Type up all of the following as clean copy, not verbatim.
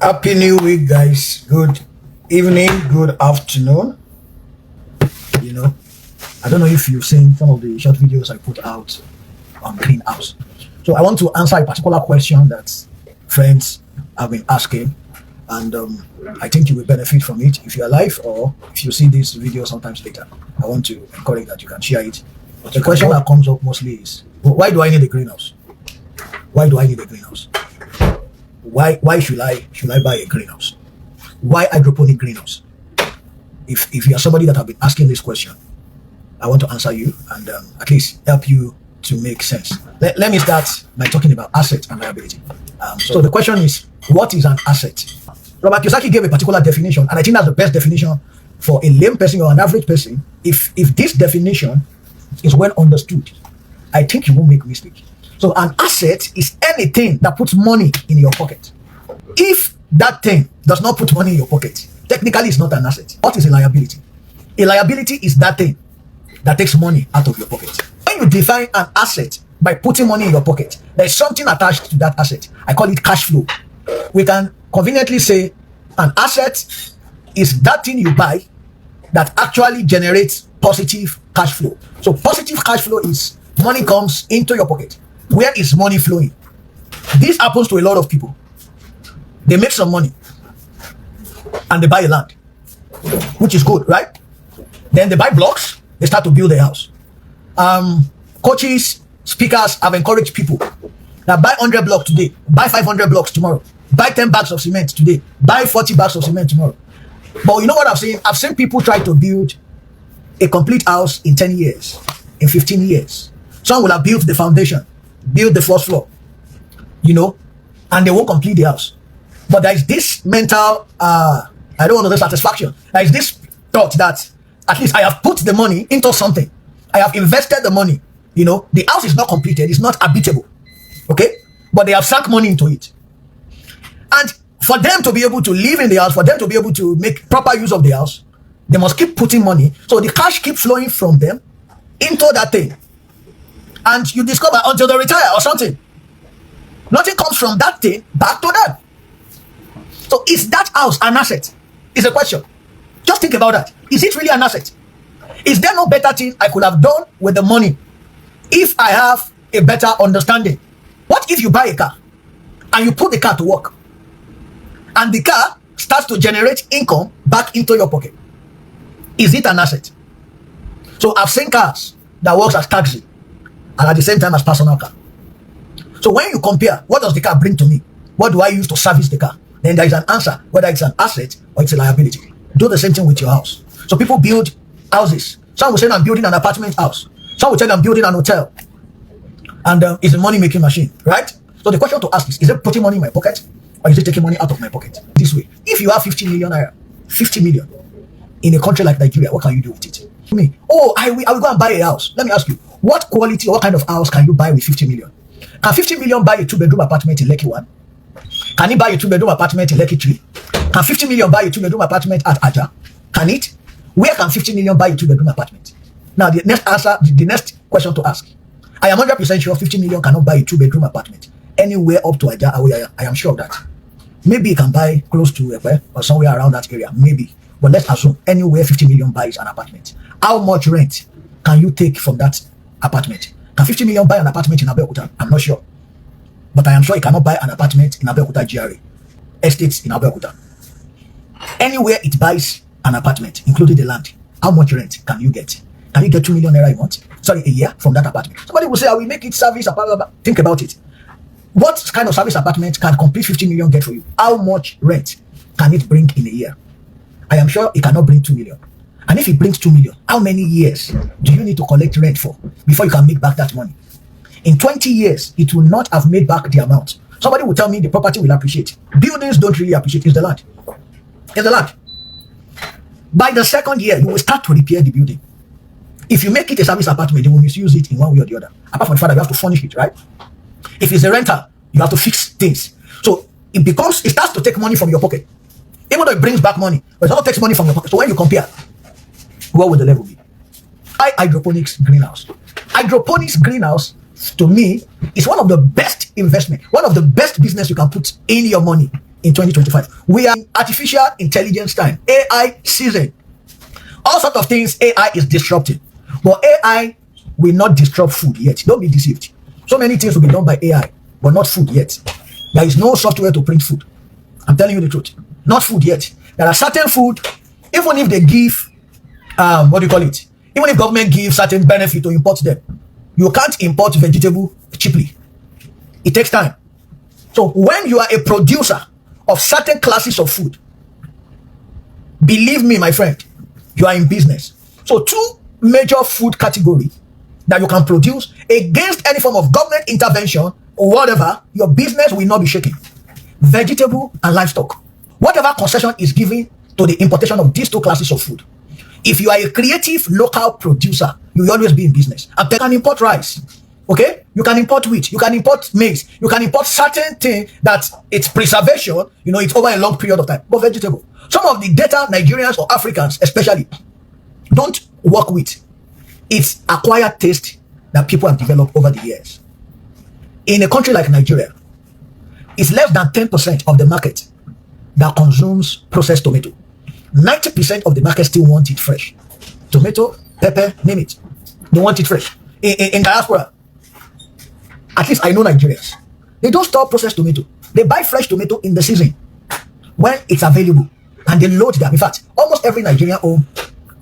Happy New Week, guys. Good evening, good afternoon. You know, I don't know if you've seen some of the short videos I put out on greenhouse. So I want to answer a particular question that friends have been asking, and I think you will benefit from it if you're alive or if you see this video sometimes later. I want to encourage that you can share it. But the question that comes up mostly is, why do I need a greenhouse? Why do I need a greenhouse? Why should I buy a greenhouse? Why hydroponic greenhouse? If you are somebody that have been asking this question, I want to answer you and at least help you to make sense. Let me start by talking about asset and liability. So the question is, what is an asset? Robert Kiyosaki gave a particular definition, and I think that's the best definition for a lame person or an average person. If this definition is well understood, I think you won't make mistake. So an asset is anything that puts money in your pocket. If that thing does not put money in your pocket, technically it's not an asset. What is a liability? A liability is that thing that takes money out of your pocket. When you define an asset by putting money in your pocket, there is something attached to that asset. I call it cash flow. We can conveniently say an asset is that thing you buy that actually generates positive cash flow. So positive cash flow is money comes into your pocket. Where is money flowing? This happens to a lot of people. They make some money and they buy a land, which is good, right? Then they buy blocks, they start to build a house. Coaches, speakers have encouraged people that buy 100 blocks today, buy 500 blocks tomorrow, buy 10 bags of cement today, buy 40 bags of cement tomorrow. But you know what I've seen? I've seen people try to build a complete house in 10 years, in 15 years. Some will have built the foundation, build the first floor, and they won't complete the house. But there is this mental, I don't want to say satisfaction. There is this thought that at least I have put the money into something. I have invested the money. The house is not completed, it's not habitable. Okay? But they have sunk money into it. And for them to be able to live in the house, for them to be able to make proper use of the house, they must keep putting money. So the cash keeps flowing from them into that thing. And you discover until they retire or something, nothing comes from that thing back to them. So is that house an asset? Is a question. Just think about that. Is it really an asset? Is there no better thing I could have done with the money if I have a better understanding? What if you buy a car and you put the car to work and the car starts to generate income back into your pocket? Is it an asset? So I've seen cars that works as taxi and at the same time as personal car. So when you compare, what does the car bring to me? What do I use to service the car? Then there is an answer, whether it's an asset or it's a liability. Do the same thing with your house. So people build houses. Some will say I'm building an apartment house. Some will say I'm building an hotel. And it's a money-making machine, right? So the question to ask is it putting money in my pocket or is it taking money out of my pocket? This way. If you have 50 million naira, 50 million in a country like Nigeria, what can you do with it? Me, I will go and buy a house. Let me ask you, what quality or what kind of house can you buy with 50 million? Can 50 million buy a 2-bedroom apartment in Lekki 1? Can it buy a 2-bedroom apartment in Lekki 3? Can 50 million buy a 2-bedroom apartment at Aja? Can it? Where can 50 million buy a 2-bedroom apartment? Now the next question to ask. I am 100% sure 50 million cannot buy a 2-bedroom apartment anywhere up to Aja. I am sure of that. Maybe it can buy close to Epe or somewhere around that area. Maybe. But let's assume anywhere 50 million buys an apartment. How much rent can you take from that apartment? Can 50 million buy an apartment in Abeokuta? I'm not sure. But I am sure it cannot buy an apartment in Abeokuta GRA. Estates in Abeokuta. Anywhere it buys an apartment, including the land, how much rent can you get? Can you get 2 million naira a month? Sorry, a year from that apartment? Somebody will say, I will make it service, blah, blah, blah. Think about it. What kind of service apartment can complete 50 million get for you? How much rent can it bring in a year? I am sure it cannot bring 2 million. And if it brings 2 million, how many years do you need to collect rent for before you can make back that money? In 20 years, it will not have made back the amount. Somebody will tell me the property will appreciate. Buildings don't really appreciate. It's the land. It's the land. By the second year, you will start to repair the building. If you make it a service apartment, you will misuse it in one way or the other. Apart from the fact that you have to furnish it, right? If it's a rental, you have to fix things. So it starts to take money from your pocket. Even though it brings back money, but it also takes money from your pocket. So when you compare, what would the level be? Hydroponics greenhouse. Hydroponics greenhouse, to me, is one of the best investment, one of the best business you can put in your money. in 2025. We are in artificial intelligence time, AI season. All sorts of things AI is disrupting. But AI will not disrupt food yet. Don't be deceived. So many things will be done by AI, but not food yet. There is no software to print food. I'm telling you the truth. Not food yet. There are certain food, even if they give, what do you call it? Even if government gives certain benefit to import them, you can't import vegetable cheaply. It takes time. So when you are a producer of certain classes of food, believe me, my friend, you are in business. So two major food categories that you can produce against any form of government intervention or whatever, your business will not be shaking. Vegetable and livestock. Whatever concession is given to the importation of these two classes of food, if you are a creative local producer, you will always be in business. And they can import rice. Okay? You can import wheat, you can import maize, you can import certain thing that its preservation, it's over a long period of time. But vegetable. Some of the data Nigerians or Africans especially don't work with. It's acquired taste that people have developed over the years. In a country like Nigeria, it's less than 10% of the market that consumes processed tomato. 90% of the market still want it fresh. Tomato, pepper, name it. They want it fresh. In diaspora, at least I know Nigerians, they don't store processed tomato. They buy fresh tomato in the season when it's available, and they load them. In fact, almost every Nigerian home,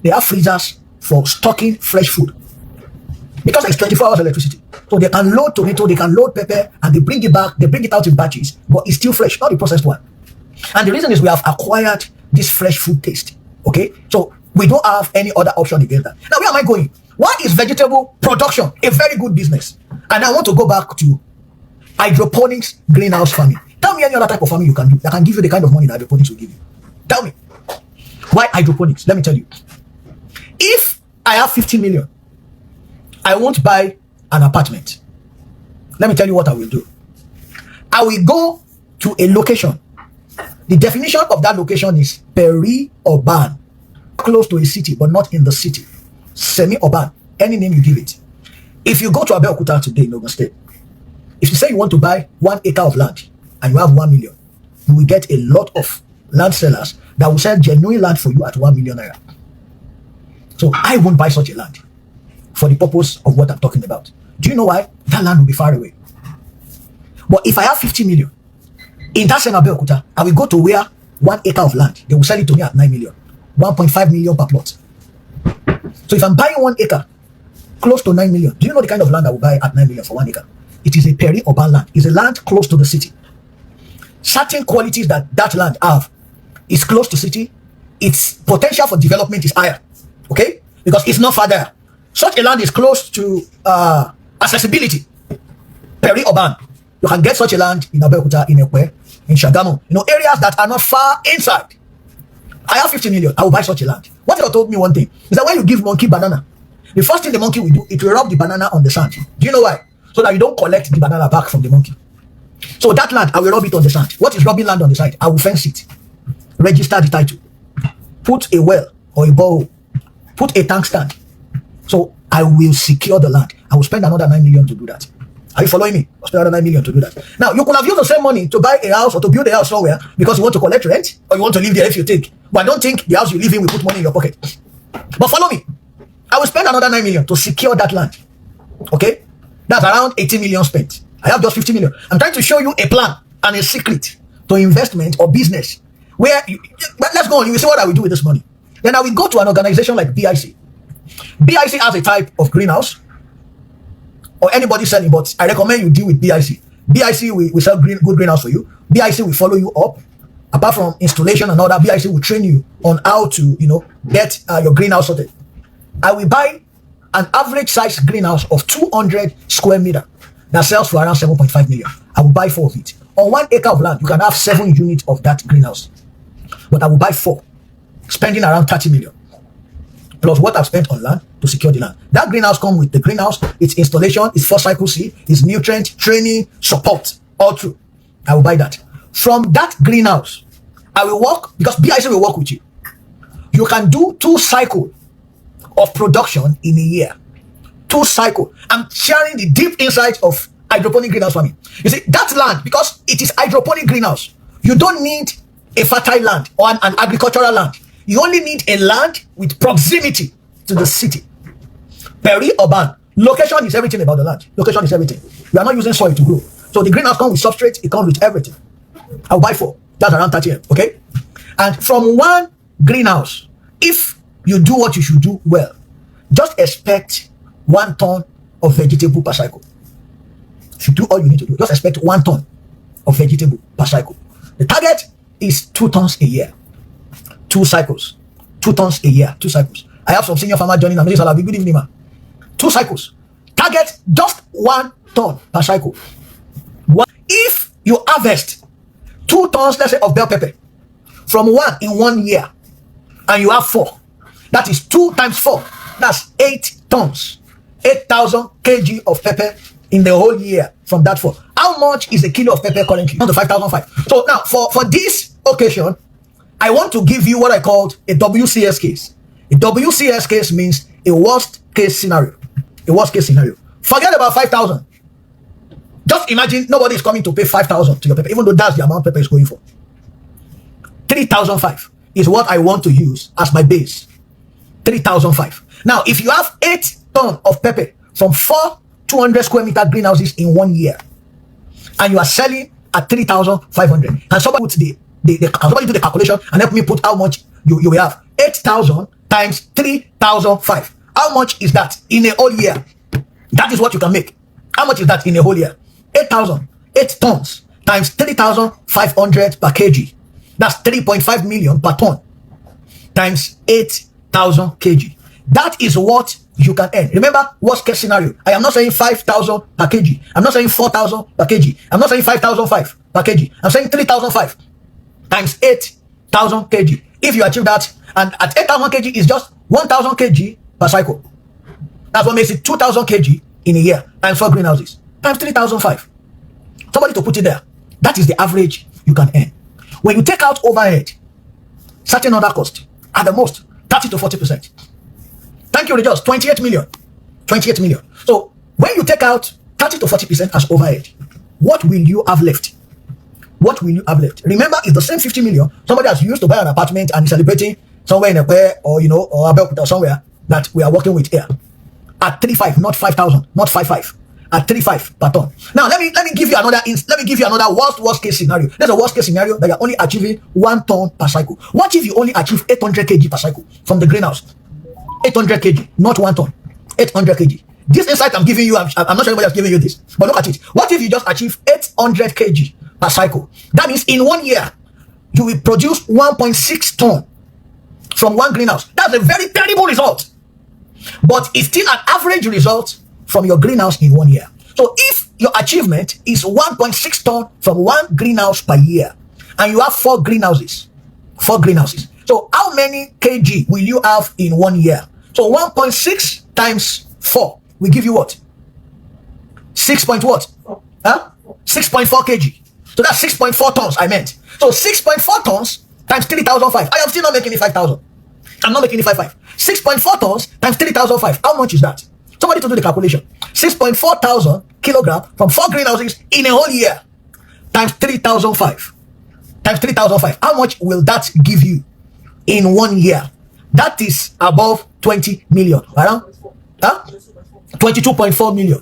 they have freezers for stocking fresh food because it's 24 hours electricity. So they can load tomato, they can load pepper, and they bring it back, they bring it out in batches, but it's still fresh, not the processed one. And the reason is we have acquired this fresh food taste. Okay, so we don't have any other option against that. Now, where am I going? Why is vegetable production a very good business? And I want to go back to hydroponics, greenhouse farming. Tell me any other type of farming you can do that can give you the kind of money that hydroponics will give you. Tell me. Why hydroponics? Let me tell you. If I have 50 million, I won't buy an apartment. Let me tell you what I will do. I will go to a location. The definition of that location is peri-urban, close to a city, but not in the city. Semi-urban, any name you give it. If you go to Abeokuta today in Ogun State, if you say you want to buy 1 acre of land and you have 1 million, you will get a lot of land sellers that will sell genuine land for you at 1 million naira. So I won't buy such a land for the purpose of what I'm talking about. Do you know why? That land will be far away. But if I have 50 million, in that same Abeokuta, I will go to where 1 acre of land, they will sell it to me at 9 million, 1.5 million per plot. So if I'm buying 1 acre, close to 9 million, do you know the kind of land I will buy at 9 million for 1 acre? It is a peri-urban land. It's a land close to the city. Certain qualities that that land have is close to city. Its potential for development is higher. Okay? Because it's not far there. Such a land is close to accessibility. Peri-urban. You can get such a land in Abeokuta, in Ekwe, in Shagamu. Areas that are not far inside. I have 50 million. I will buy such a land. What you told me one thing is that when you give monkey banana, the first thing the monkey will do, it will rub the banana on the sand. Do you know why? So that you don't collect the banana back from the monkey. So that land, I will rub it on the sand. What is rubbing land on the side? I will fence it. Register the title. Put a well or a borehole. Put a tank stand. So I will secure the land. I will spend another 9 million to do that. Are you following me? I'll spend another 9 million to do that. Now, you could have used the same money to buy a house or to build a house somewhere because you want to collect rent or you want to live there if you think. But I don't think the house you live in will put money in your pocket. But follow me. I will spend another 9 million to secure that land. Okay? That's around 80 million spent. I have just 50 million. I'm trying to show you a plan and a secret to investment or business where let's go on. You will see what I will do with this money. Then I will go to an organization like BIC. BIC has a type of greenhouse or anybody selling, but I recommend you deal with BIC. BIC will sell good greenhouse for you. BIC will follow you up. Apart from installation and all that, BIC will train you on how to, get your greenhouse sorted. I will buy an average size greenhouse of 200 square meter that sells for around 7.5 million. I will buy 4 of it. On 1 acre of land, you can have 7 units of that greenhouse. But I will buy 4, spending around 30 million. Plus what I've spent on land to secure the land. That greenhouse comes with the greenhouse, its installation, its 4-cycle seed, its nutrient, training, support, all through. I will buy that. From that greenhouse, I will work, because BIC will work with you. You can do 2 cycles of production in a year. 2 cycles. I'm sharing the deep insights of hydroponic greenhouse farming. You see, that land, because it is hydroponic greenhouse, You don't need a fertile land or an agricultural land. You only need a land with proximity to the city. Peri-urban. Location is everything about the land. Location is everything. We are not using soil to grow. So the greenhouse comes with substrate, it comes with everything. I'll buy 4. That's around 30 M, okay? And from one greenhouse, if you do what you should do well, just expect 1 ton of vegetable per cycle. If you do all you need to do, just expect 1 ton of vegetable per cycle. The target is 2 tons a year. 2 cycles. 2 tons a year. 2 cycles. I have some senior farmers joining. Good evening, man. 2 cycles. Target just 1 ton per cycle. If you harvest 2 tons, let's say, of bell pepper from 1 in 1 year, and you have 4, that is 2 times 4. That's 8 tons. 8,000 kg of pepper in the whole year from that 4. How much is a kilo of pepper currently? Not to 5,005. So now, for this occasion, I want to give you what I called a WCS case. A WCS case means a worst case scenario. A worst case scenario. Forget about 5,000. Just imagine nobody is coming to pay 5,000 to your pepper, even though that's the amount pepper is going for. 3,005 is what I want to use as my base. 3,005. Now, if you have 8 tons of pepper from 4 200 square meter greenhouses in 1 year, and you are selling at 3,500, and somebody puts somebody do the calculation and help me put how much you will have. 8,000 times 3,005. How much is that in a whole year? That is what you can make. How much is that in a whole year? 8,000, 8 tons times 3,500 per kg. That's 3.5 million per ton times 8,000 kg. That is what you can earn. Remember, worst case scenario. I am not saying 5,000 per kg. I'm not saying 4,000 per kg. I'm not saying 5,005 per kg. I'm saying 3,005 times 8,000 kg. If you achieve that, and at 8,000 kg is just 1,000 kg per cycle. That's what makes it 2,000 kg in a year times 4 greenhouses times 3,005. Somebody to put it there. That is the average you can earn. When you take out overhead, certain other costs, at the most 30 to 40%. Thank you, Rejoice. 28 million. 28 million. So when you take out 30 to 40% as overhead, what will you have left? What will you have left? Remember, it's the same 50 million somebody has used to buy an apartment and is celebrating somewhere in a Ekpe or or Abeokuta or somewhere that we are working with here. At 35, not 5,000, not 55. At 35 per ton. Now let me give you another worst case scenario. There's a worst case scenario that you're only achieving 1 ton per cycle. What if you only achieve 800 kg per cycle from the greenhouse? 800 kg, not 1 ton. 800 kg. This insight I'm giving you, I'm not sure anybody else giving you this, but look at it. What if you just achieve 800 kg per cycle? That means in 1 year, you will produce 1.6 ton from 1 greenhouse. That's a very terrible result. But it's still an average result from your greenhouse in 1 year. So if your achievement is 1.6 ton from 1 greenhouse per year, and you have 4 greenhouses, so how many kg will you have in 1 year? So 1.6 times 4 will give you what? 6 point what? 6.4 kg. So that's 6.4 tons I meant. So 6.4 tons times 3,005. I am still not making it 5,000. I'm not making it 5,500. 6.4 tons times 3,005. How much is that? Somebody to do the calculation. 6.4 thousand kilogram from 4 greenhouses in a whole year times 3,005. Times 3,005. How much will that give you in 1 year? That is above 20 million. Right? 22.4 million.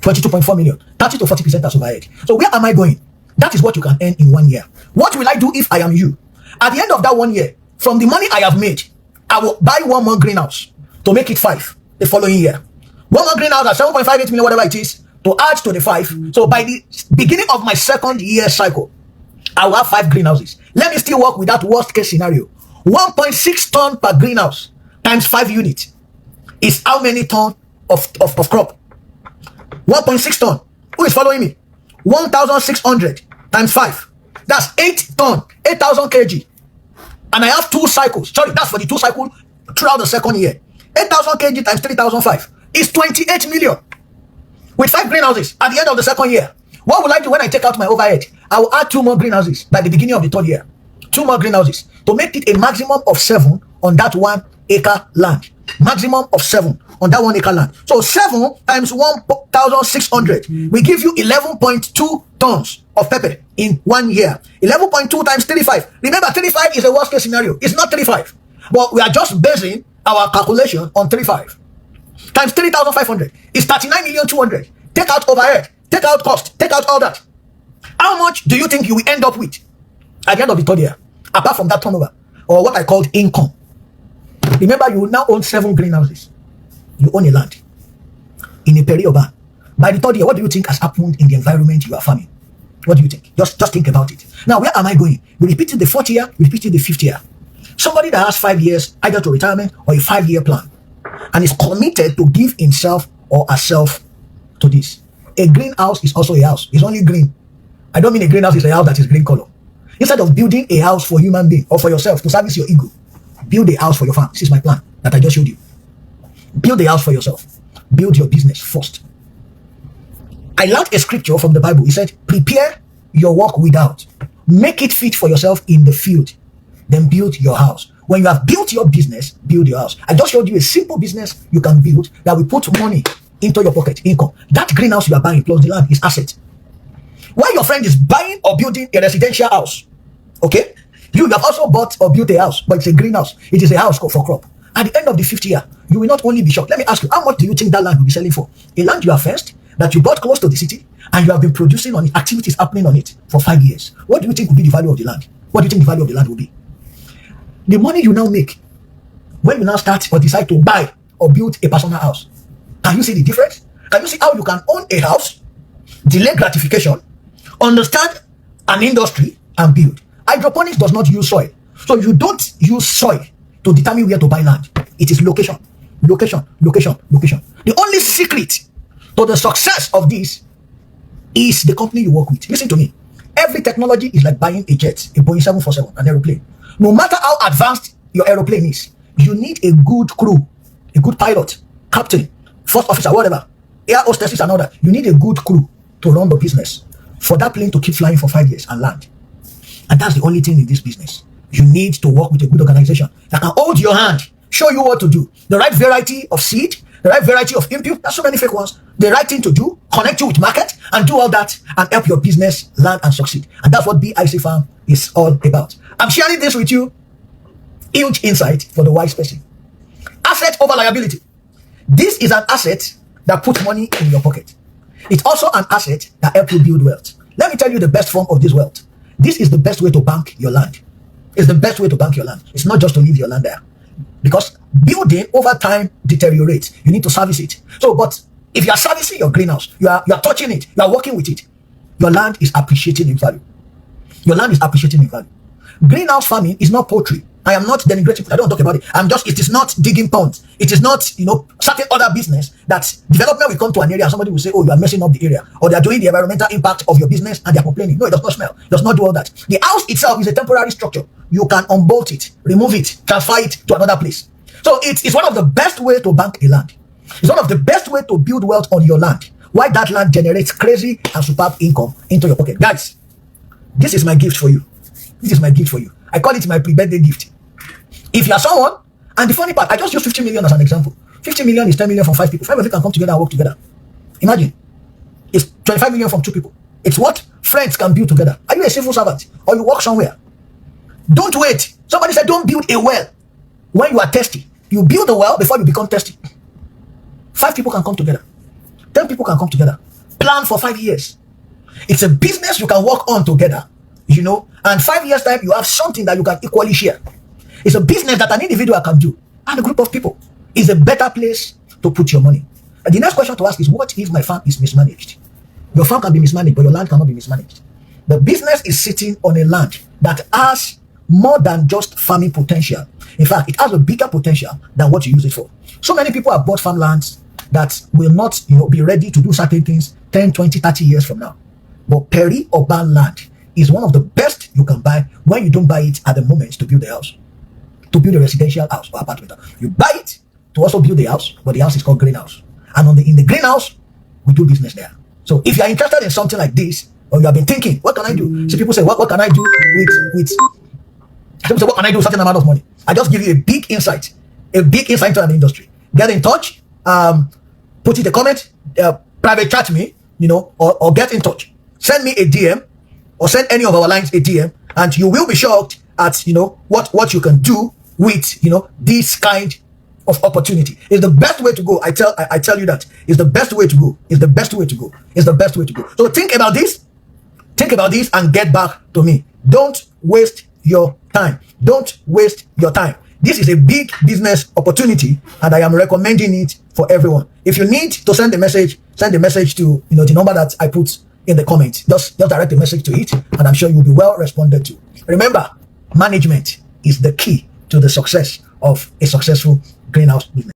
22.4 million. 30 to 40% as overhead. So where am I going? That is what you can earn in 1 year. What will I do if I am you? At the end of that 1 year, from the money I have made, I will buy 1 more greenhouse to make it 5 the following year. 1 more greenhouse at 7.58 million, whatever it is, to add to the 5. So by the beginning of my 2nd year cycle, I will have 5 greenhouses. Let me still work with that worst case scenario. 1.6 ton per greenhouse times 5 units is how many ton of crop? 1.6 ton. Who is following me? 1,600 times 5. That's 8 ton, 8,000 kg. And I have 2 cycles. Sorry, that's for the 2 cycles throughout the 2nd year. 8,000 kg times 3,005 is 28 million. With 5 greenhouses at the end of the 2nd year. What will I do when I take out my overhead? I will add 2 more greenhouses by the beginning of the 3rd year. 2 more greenhouses to make it a maximum of 7 on that 1 acre land. Maximum of 7 on that 1 acre land. So 7 times 1,600 will give you 11.2 tons of pepper in 1 year. 11.2 times 35. Remember, 35 is a worst case scenario. It's not 35. But we are just basing our calculation on 35. Times 3,500 is 39,200,000. Take out overhead, take out cost, take out all that. How much do you think you will end up with at the end of the third year, apart from that turnover, or what I called income? Remember, you now own 7 greenhouses. You own a land in a peri-urban. By the third year, what do you think has happened in the environment you are farming? What do you think? Just think about it. Now, where am I going? We repeated the 4th year, we repeated the 5th year. Somebody that has 5 years, either to retirement or a 5-year plan, and is committed to give himself or herself to this. A greenhouse is also a house. It's only green. I don't mean a greenhouse is a house that is green color. Instead of building a house for human being or for yourself to service your ego, build a house for your farm. This is my plan that I just showed you. Build a house for yourself. Build your business first. I learned a scripture from the Bible. It said, prepare your work without. Make it fit for yourself in the field. Then build your house. When you have built your business, build your house. I just showed you a simple business you can build that will put money into your pocket, income. That greenhouse you are buying plus the land is asset. While your friend is buying or building a residential house, okay, you have also bought or built a house, but it's a greenhouse. It is a house for crop. At the end of the 5th year, you will not only be shocked. Let me ask you, how much do you think that land will be selling for? A land you have fenced, that you bought close to the city, and you have been producing on it, activities happening on it for 5 years. What do you think will be the value of the land? What do you think the value of the land will be? The money you now make when you now start or decide to buy or build a personal house. Can you see the difference? Can you see how you can own a house, delay gratification, understand an industry, and build? Hydroponics does not use soil. So you don't use soil to determine where to buy land. It is location, location, location, location. The only secret to the success of this is the company you work with. Listen to me. Every technology is like buying a jet, a Boeing 747, an aeroplane. No matter how advanced your aeroplane is, you need a good crew, a good pilot, captain, first officer, whatever, air hostesses and all that. You need a good crew to run the business for that plane to keep flying for 5 years and land. And that's the only thing in this business. You need to work with a good organization that can hold your hand, show you what to do, the right variety of seed, the right variety of input. There's so many fake ones. The right thing to do, connect you with market, and do all that and help your business land and succeed. And that's what BIC Farm is all about. I'm sharing this with you. Huge insight for the wise person. Asset over liability. This is an asset that puts money in your pocket. It's also an asset that helps you build wealth. Let me tell you the best form of this wealth. This is the best way to bank your land. It's the best way to bank your land. It's not just to leave your land there. Because building over time deteriorates. You need to service it. So, but if you are servicing your greenhouse, you are touching it, you are working with it, your land is appreciating in value. Your land is appreciating in value. Greenhouse farming is not poultry. I am not denigrating. I don't talk about it. It is not digging ponds. It is not, certain other business that development will come to an area and somebody will say, oh, you are messing up the area. Or they are doing the environmental impact of your business and they are complaining. No, it does not smell. It does not do all that. The house itself is a temporary structure. You can unbolt it, remove it, transfer it to another place. So it's one of the best ways to bank a land. It's one of the best ways to build wealth on your land. Why that land generates crazy and superb income into your pocket. Guys, this is my gift for you. This is my gift for you. I call it my pre-birthday gift. If you are someone, and the funny part, I just use 50 million as an example. 50 million is 10 million from 5 people. 5 of you can come together and work together. Imagine. It's 25 million from 2 people. It's what friends can build together. Are you a civil servant or you work somewhere? Don't wait. Somebody said don't build a well when you are thirsty. You build a well before you become thirsty. 5 people can come together. 10 people can come together. Plan for 5 years. It's a business you can work on together, and 5 years time, you have something that you can equally share. It's a business that an individual can do, and a group of people is a better place to put your money. And the next question to ask is, what if my farm is mismanaged? Your farm can be mismanaged, but your land cannot be mismanaged. The business is sitting on a land that has more than just farming potential. In fact, it has a bigger potential than what you use it for. So many people have bought farmlands that will not be ready to do certain things 10, 20, 30 years from now. But peri-urban land is one of the best you can buy when you don't buy it at the moment to build a house, to build a residential house or apartment. You buy it to also build a house, but the house is called greenhouse. And in the greenhouse, we do business there. So if you are interested in something like this, or you have been thinking, what can I do? See, people say, what can I do with people say, what can I do with certain amount of money? I just give you a big insight, a big insight into an industry, get in touch, put it a comment, private chat me, or get in touch. Send me a DM or send any of our lines a DM, and you will be shocked at, what you can do with, this kind of opportunity. It's the best way to go. I tell you that it's the best way to go. It's the best way to go. It's the best way to go. So think about this and get back to me. Don't waste your time. Don't waste your time. This is a big business opportunity, and I am recommending it for everyone. If you need to send a message to the number that I put in the comments. Just direct a message to it, and I'm sure you'll be well responded to. Remember, management is the key to the success of a successful greenhouse business.